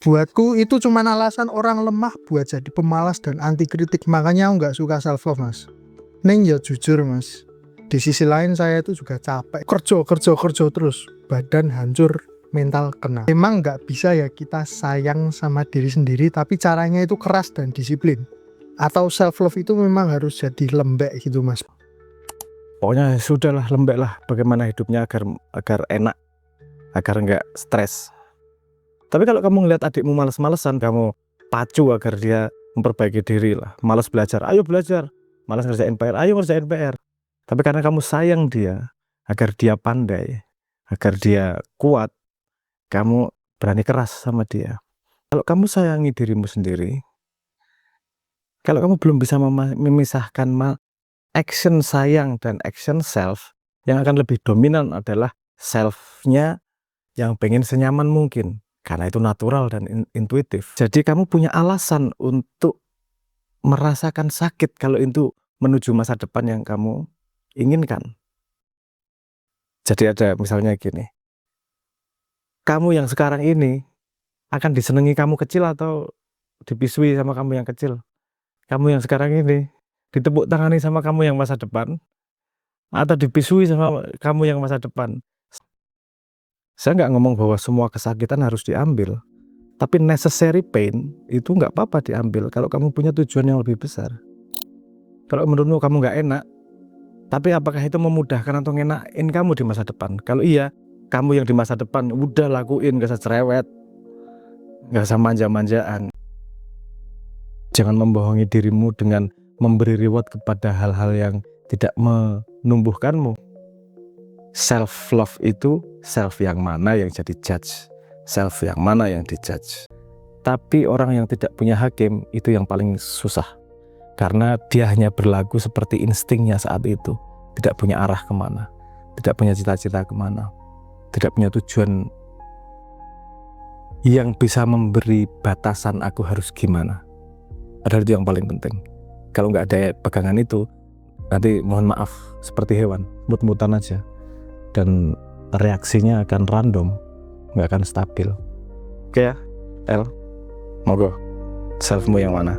Buatku itu cuma alasan orang lemah buat jadi pemalas dan anti kritik. Makanya aku nggak suka self love, Mas. Neng ya jujur, Mas, di sisi lain saya itu juga capek, kerja terus, badan hancur, mental kena. Memang nggak bisa ya kita sayang sama diri sendiri, tapi caranya itu keras dan disiplin. Atau self love itu memang harus jadi lembek gitu, Mas. Pokoknya sudahlah, lembek lah bagaimana hidupnya agar enak, agar nggak stres. Tapi kalau kamu ngeliat adikmu males-malesan, kamu pacu agar dia memperbaiki diri lah. Malas belajar, ayo belajar. Malas ngerjain PR, ayo ngerjain PR. Tapi karena kamu sayang dia, agar dia pandai, agar dia kuat, kamu berani keras sama dia. Kalau kamu sayangi dirimu sendiri, kalau kamu belum bisa memisahkan action sayang dan action self, yang akan lebih dominan adalah self-nya yang pengen senyaman mungkin. Karena itu natural dan intuitif. Jadi kamu punya alasan untuk merasakan sakit kalau itu menuju masa depan yang kamu inginkan. Jadi ada misalnya gini, kamu yang sekarang ini akan disenangi kamu kecil atau dipisui sama kamu yang kecil? Kamu yang sekarang ini ditepuk tangani sama kamu yang masa depan atau dipisui sama kamu yang masa depan? Saya nggak ngomong bahwa semua kesakitan harus diambil, tapi necessary pain itu nggak apa-apa diambil kalau kamu punya tujuan yang lebih besar. Kalau menurutmu kamu nggak enak, tapi apakah itu memudahkan atau ngenakin kamu di masa depan? Kalau iya, kamu yang di masa depan udah lakuin, gak usah cerewet, gak usah manja-manjaan. Jangan membohongi dirimu dengan memberi reward kepada hal-hal yang tidak menumbuhkanmu. Self love itu self yang mana yang jadi judge, self yang mana yang dijudge. Tapi orang yang tidak punya hakim itu yang paling susah, karena dia hanya berlaku seperti instingnya saat itu, tidak punya arah kemana, tidak punya cita-cita kemana, tidak punya tujuan yang bisa memberi batasan aku harus gimana. Padahal itu yang paling penting. Kalau nggak ada pegangan itu, nanti mohon maaf seperti hewan, mut-mutan aja, dan reaksinya akan random, nggak akan stabil. Oke ya, El, monggo, selfmu yang mana?